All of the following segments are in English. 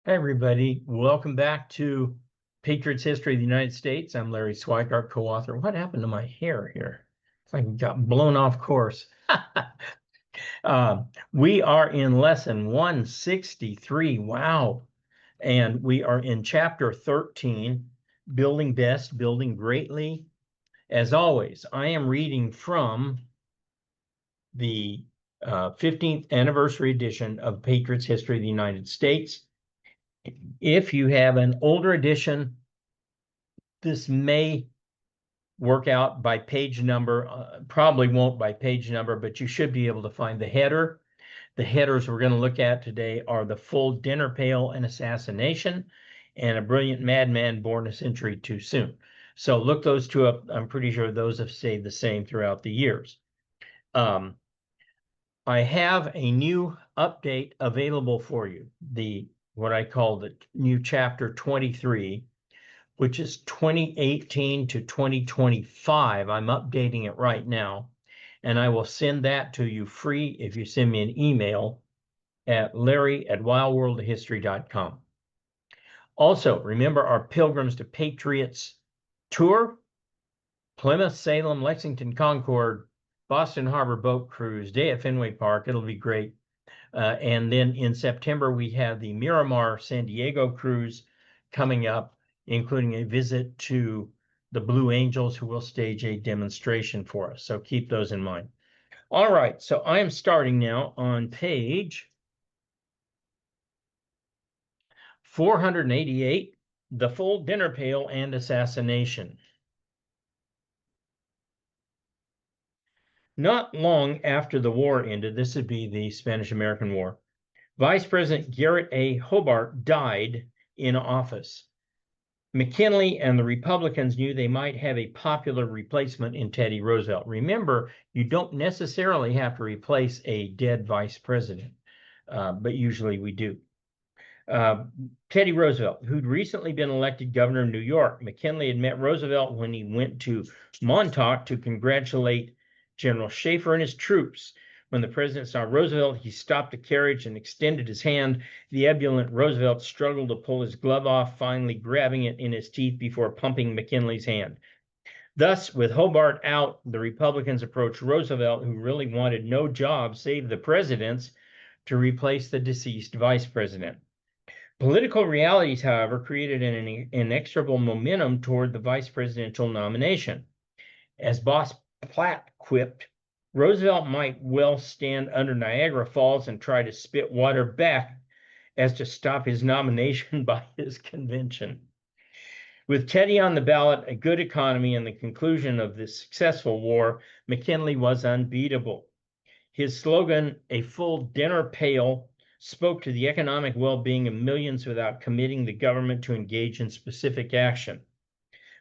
Hi, everybody. Welcome back to Patriot's History of the United States. I'm Larry Swigart, co-author. What happened to my hair here? It's like it got blown off course. We are in lesson 163. Wow. And we are in chapter 13, Building Best, Building Greatly. As always, I am reading from the 15th anniversary edition of Patriot's History of the United States. If you have an older edition, this may work out by page number, probably won't by page number, but you should be able to find the header. The headers we're going to look at today are The Full Dinner Pail and Assassination and A Brilliant Madman Born a Century Too Soon. So look those two up. I'm pretty sure those have stayed the same throughout the years. I have a new update available for you. What I call the new chapter 23, which is 2018 to 2025. I'm updating it right now, and I will send that to you free if you send me an email at larry@wildworldhistory.com. Also, remember our Pilgrims to Patriots tour, Plymouth, Salem, Lexington, Concord, Boston Harbor Boat Cruise, day at Fenway Park. It'll be great. And then in September, we have the Miramar San Diego cruise coming up, including a visit to the Blue Angels, who will stage a demonstration for us. So keep those in mind. All right, so I am starting now on page 488, The Full Dinner Pail and Assassination. Not long after the war ended, this would be the Spanish-American War, Vice President Garrett A. Hobart died in office. McKinley and the Republicans knew they might have a popular replacement in Teddy Roosevelt. Remember, you don't necessarily have to replace a dead vice president, but usually we do. Teddy Roosevelt, who'd recently been elected governor of New York. McKinley had met Roosevelt when he went to Montauk to congratulate General Schaefer and his troops. When the president saw Roosevelt, he stopped the carriage and extended his hand. The ebullient Roosevelt struggled to pull his glove off, finally grabbing it in his teeth before pumping McKinley's hand. Thus, with Hobart out, the Republicans approached Roosevelt, who really wanted no job save the president's, to replace the deceased vice president. Political realities, however, created an inexorable momentum toward the vice presidential nomination. As Boss Platt quipped, Roosevelt might well stand under Niagara Falls and try to spit water back as to stop his nomination by his convention. With Teddy on the ballot, a good economy, and the conclusion of this successful war, McKinley was unbeatable. His slogan, "A full dinner pail," spoke to the economic well-being of millions without committing the government to engage in specific action.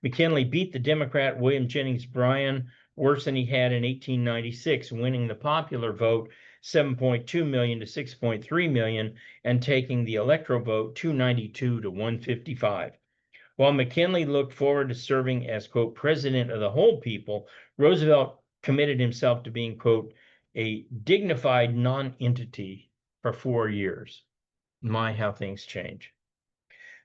McKinley beat the Democrat William Jennings Bryan worse than he had in 1896, winning the popular vote 7.2 million to 6.3 million and taking the electoral vote 292 to 155. While McKinley looked forward to serving as, quote, president of the whole people, Roosevelt committed himself to being, quote, a dignified non-entity for 4 years. My, how things change.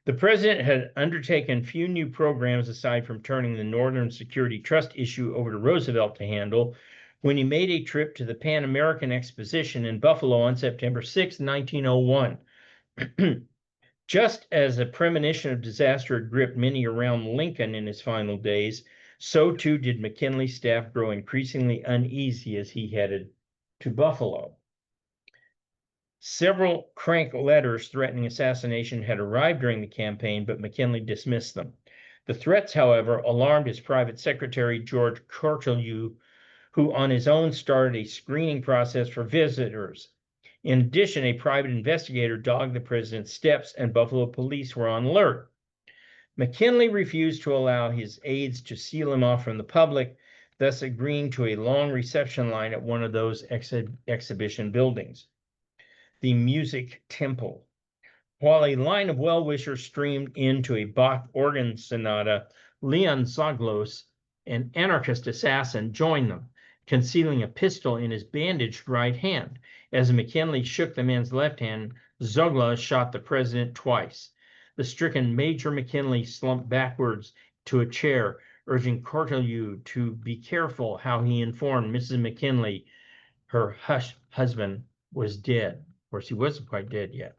The president had undertaken few new programs aside from turning the Northern Security Trust issue over to Roosevelt to handle when he made a trip to the Pan American Exposition in Buffalo on September 6, 1901. Just as a premonition of disaster had gripped many around Lincoln in his final days, so too did McKinley's staff grow increasingly uneasy as he headed to Buffalo. Several crank letters threatening assassination had arrived during the campaign, but McKinley dismissed them. The threats, however, alarmed his private secretary, George Cortelyou, who on his own started a screening process for visitors. In addition, a private investigator dogged the president's steps, and Buffalo police were on alert. McKinley refused to allow his aides to seal him off from the public, thus agreeing to a long reception line at one of those exhibition buildings, the Music Temple. While a line of well-wishers streamed into a Bach organ sonata, Leon Zaglos, an anarchist assassin, joined them, concealing a pistol in his bandaged right hand. As McKinley shook the man's left hand, Zogla shot the president twice. The stricken Major McKinley slumped backwards to a chair, urging Cortelyou to be careful how he informed Mrs. McKinley her husband was dead. Of course, he wasn't quite dead yet.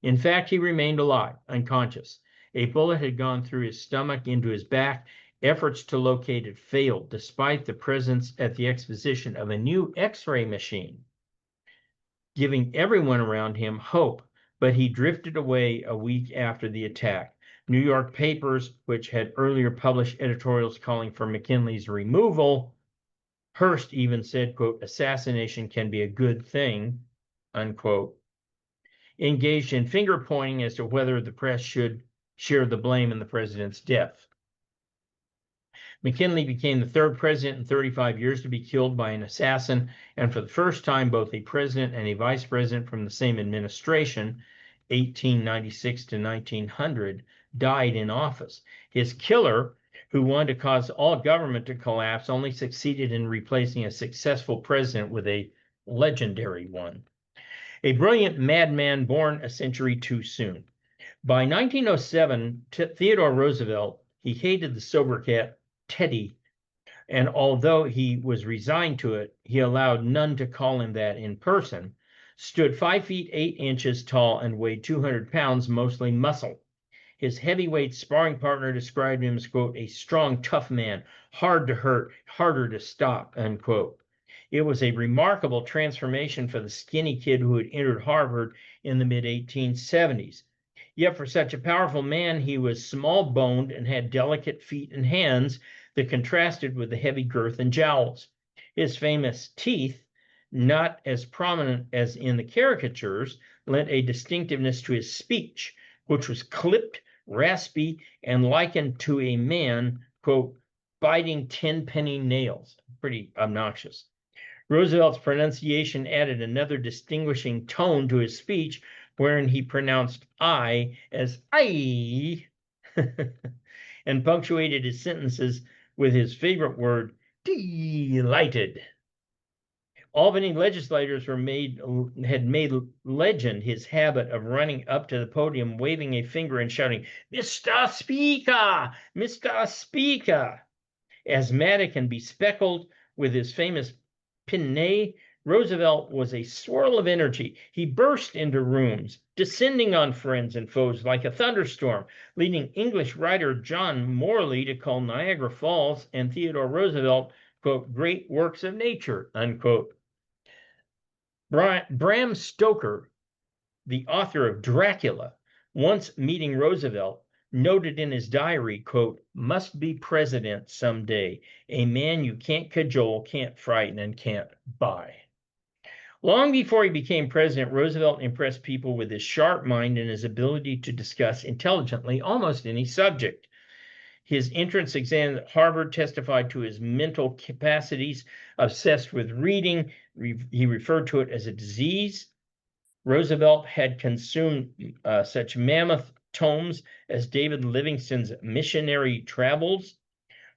In fact, he remained alive, unconscious. A bullet had gone through his stomach into his back. Efforts to locate it failed, despite the presence at the exposition of a new X-ray machine, giving everyone around him hope, but he drifted away a week after the attack. New York papers, which had earlier published editorials calling for McKinley's removal, Hearst even said, quote, assassination can be a good thing, unquote, engaged in finger pointing as to whether the press should share the blame in the president's death. McKinley became the third president in 35 years to be killed by an assassin, and for the first time, both a president and a vice president from the same administration, 1896 to 1900, died in office. His killer, who wanted to cause all government to collapse, only succeeded in replacing a successful president with a legendary one. A brilliant madman born a century too soon. By 1907, Theodore Roosevelt, he hated the sobriquet Teddy, and although he was resigned to it, he allowed none to call him that in person, stood 5 feet 8 inches tall and weighed 200 pounds, mostly muscle. His heavyweight sparring partner described him as, quote, a strong, tough man, hard to hurt, harder to stop, unquote. It was a remarkable transformation for the skinny kid who had entered Harvard in the mid-1870s. Yet for such a powerful man, he was small-boned and had delicate feet and hands that contrasted with the heavy girth and jowls. His famous teeth, not as prominent as in the caricatures, lent a distinctiveness to his speech, which was clipped, raspy, and likened to a man, quote, biting 10-penny nails. Pretty obnoxious. Roosevelt's pronunciation added another distinguishing tone to his speech, wherein he pronounced I as I, and punctuated his sentences with his favorite word, delighted. Albany legislators had made legend his habit of running up to the podium, waving a finger and shouting, Mr. Speaker, Mr. Speaker. Asthmatic and bespectacled with his famous pince, Roosevelt was a swirl of energy. He burst into rooms, descending on friends and foes like a thunderstorm, leading English writer John Morley to call Niagara Falls and Theodore Roosevelt, quote, great works of nature, unquote. Bram Stoker, the author of Dracula, once meeting Roosevelt, noted in his diary, quote, must be president someday, a man you can't cajole, can't frighten, and can't buy. Long before he became president, Roosevelt impressed people with his sharp mind and his ability to discuss intelligently almost any subject. His entrance exam at Harvard testified to his mental capacities, obsessed with reading. He referred to it as a disease. Roosevelt had consumed such mammoth tomes as David Livingstone's Missionary Travels.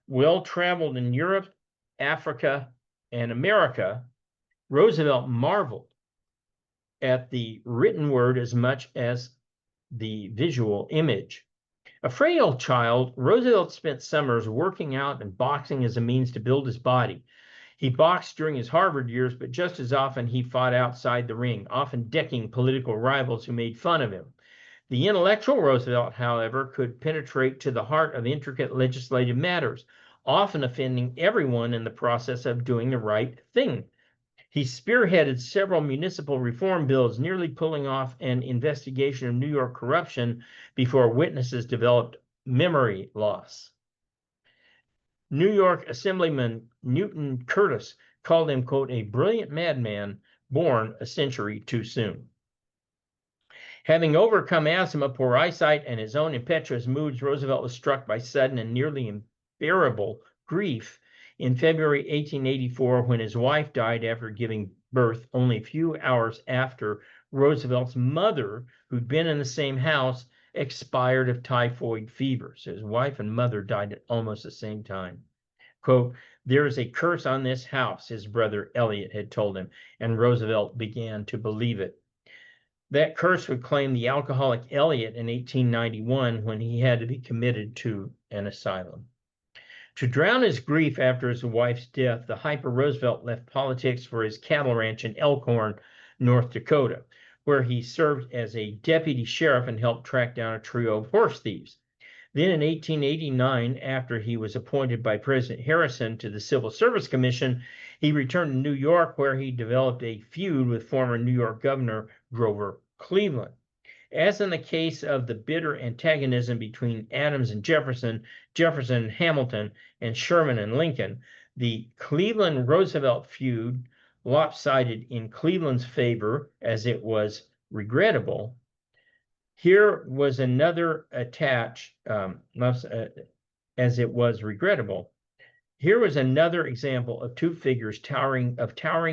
Well-traveled in Europe, Africa, and America, Roosevelt marveled at the written word as much as the visual image. A frail child, Roosevelt spent summers working out and boxing as a means to build his body. He boxed during his Harvard years, but just as often he fought outside the ring, often decking political rivals who made fun of him. The intellectual Roosevelt, however, could penetrate to the heart of intricate legislative matters, often offending everyone in the process of doing the right thing. He spearheaded several municipal reform bills, nearly pulling off an investigation of New York corruption before witnesses developed memory loss. New York Assemblyman Newton Curtis called him, quote, a brilliant madman born a century too soon. Having overcome asthma, poor eyesight, and his own impetuous moods, Roosevelt was struck by sudden and nearly unbearable grief in February 1884 when his wife died after giving birth only a few hours after Roosevelt's mother, who'd been in the same house, expired of typhoid fever. So his wife and mother died at almost the same time. Quote, there is a curse on this house, his brother Elliot had told him, and Roosevelt began to believe it. That curse would claim the alcoholic Eliot in 1891 when he had to be committed to an asylum. To drown his grief after his wife's death, the hyper Roosevelt left politics for his cattle ranch in Elkhorn, North Dakota, where he served as a deputy sheriff and helped track down a trio of horse thieves. Then in 1889, after he was appointed by President Harrison to the Civil Service Commission, he returned to New York, where he developed a feud with former New York Governor Grover Cleveland. As in the case of the bitter antagonism between Adams and Jefferson, Jefferson and Hamilton, and Sherman and Lincoln, the Cleveland-Roosevelt feud, lopsided in Cleveland's favor as it was regrettable. Here was another as it was regrettable. Here was another example of two figures towering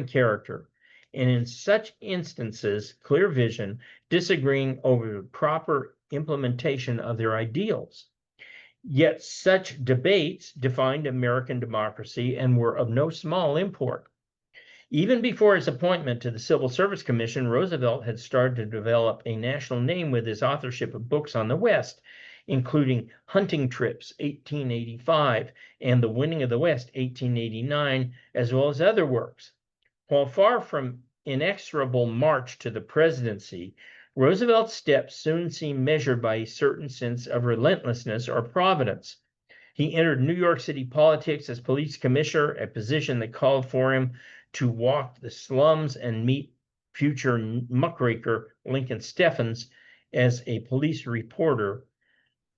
character, and in such instances, clear vision, disagreeing over the proper implementation of their ideals. Yet such debates defined American democracy and were of no small import. Even before his appointment to the Civil Service Commission, Roosevelt had started to develop a national name with his authorship of books on the West, including Hunting Trips, 1885, and The Winning of the West, 1889, as well as other works. While far from inexorable march to the presidency, Roosevelt's steps soon seemed measured by a certain sense of relentlessness or providence. He entered New York City politics as police commissioner, a position that called for him to walk the slums and meet future muckraker Lincoln Steffens as a police reporter,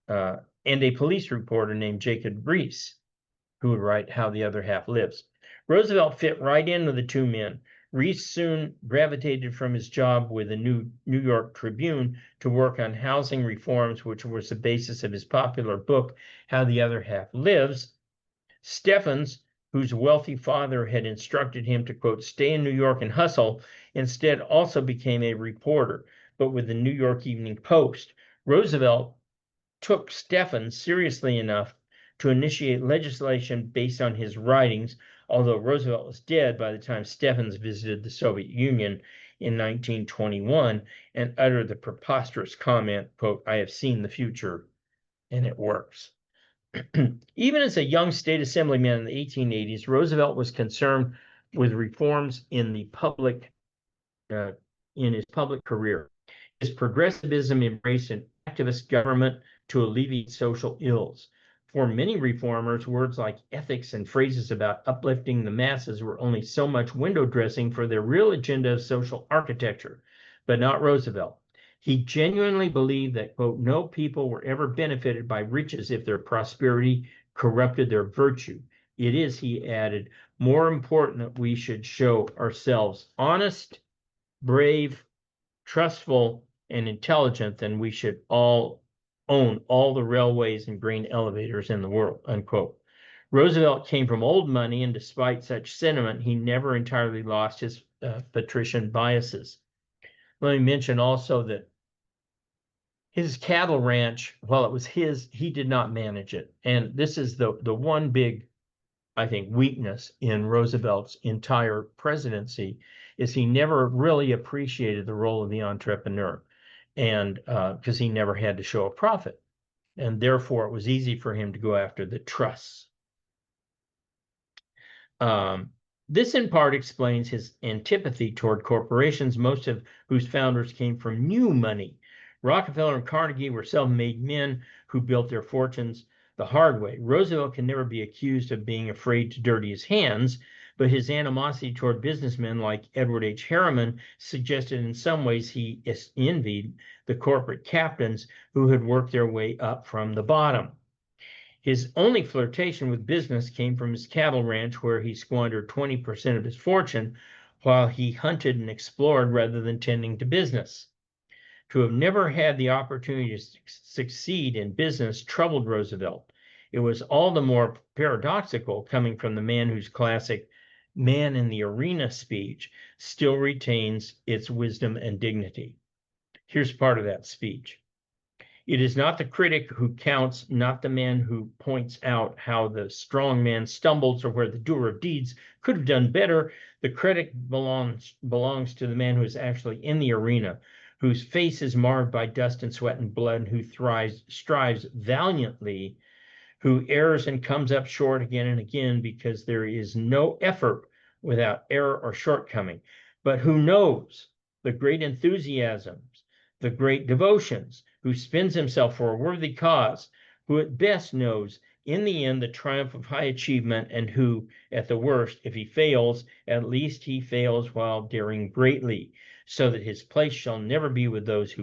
named Jacob Riis, who would write How the Other Half Lives. Roosevelt fit right in with the two men. Riis soon gravitated from his job with the New York Tribune to work on housing reforms, which was the basis of his popular book, How the Other Half Lives. Steffens, whose wealthy father had instructed him to, quote, stay in New York and hustle, instead also became a reporter, but with the New York Evening Post. Roosevelt took Steffens seriously enough to initiate legislation based on his writings, although Roosevelt was dead by the time Steffens visited the Soviet Union in 1921 and uttered the preposterous comment, quote, I have seen the future and it works. Even as a young state assemblyman in the 1880s, Roosevelt was concerned with reforms in his public career. His progressivism embraced an activist government to alleviate social ills. For many reformers, words like ethics and phrases about uplifting the masses were only so much window dressing for their real agenda of social architecture, but not Roosevelt. He genuinely believed that, quote, no people were ever benefited by riches if their prosperity corrupted their virtue. It is, he added, more important that we should show ourselves honest, brave, trustful, and intelligent than we should all own all the railways and grain elevators in the world, unquote. Roosevelt came from old money, and despite such sentiment, he never entirely lost his patrician biases. Let me mention also that his cattle ranch, while it was his, he did not manage it. And this is the one big, I think, weakness in Roosevelt's entire presidency, is he never really appreciated the role of the entrepreneur, and because he never had to show a profit. And therefore, it was easy for him to go after the trusts. This in part explains his antipathy toward corporations, most of whose founders came from new money. Rockefeller and Carnegie were self-made men who built their fortunes the hard way. Roosevelt can never be accused of being afraid to dirty his hands, but his animosity toward businessmen like Edward H. Harriman suggested in some ways he envied the corporate captains who had worked their way up from the bottom. His only flirtation with business came from his cattle ranch, where he squandered 20% of his fortune while he hunted and explored rather than tending to business. To have never had the opportunity to succeed in business troubled Roosevelt. It was all the more paradoxical coming from the man whose classic man in the arena speech still retains its wisdom and dignity. Here's part of that speech. It is not the critic who counts, not the man who points out how the strong man stumbles or where the doer of deeds could have done better. The credit belongs to the man who is actually in the arena, whose face is marred by dust and sweat and blood, and who strives valiantly, who errs and comes up short again and again, because there is no effort without error or shortcoming, but who knows the great enthusiasms, the great devotions, who spends himself for a worthy cause, who at best knows in the end the triumph of high achievement, and who, at the worst, if he fails, at least he fails while daring greatly, so that his place shall never be with those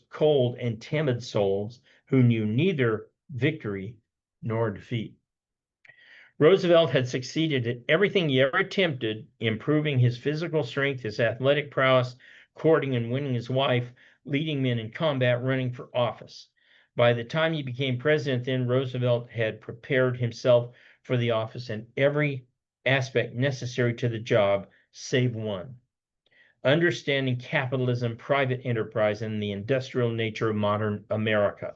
cold and timid souls who knew neither victory nor defeat. Roosevelt had succeeded at everything he ever attempted, improving his physical strength, his athletic prowess, courting and winning his wife, leading men in combat, running for office. By the time he became president, then Roosevelt had prepared himself for the office in every aspect necessary to the job, save one: understanding capitalism, private enterprise, and the industrial nature of modern America.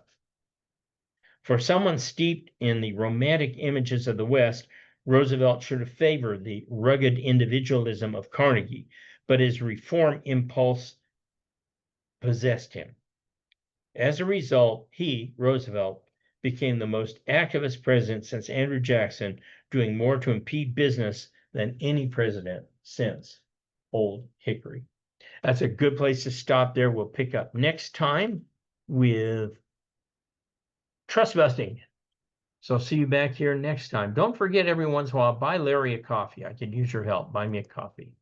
For someone steeped in the romantic images of the West, Roosevelt should have favored the rugged individualism of Carnegie, but his reform impulse possessed him. As a result, Roosevelt, became the most activist president since Andrew Jackson, doing more to impede business than any president since Old Hickory. That's a good place to stop there. We'll pick up next time with trust busting. So I'll see you back here next time. Don't forget, every once in a while, buy Larry a coffee. I could use your help. Buy me a coffee.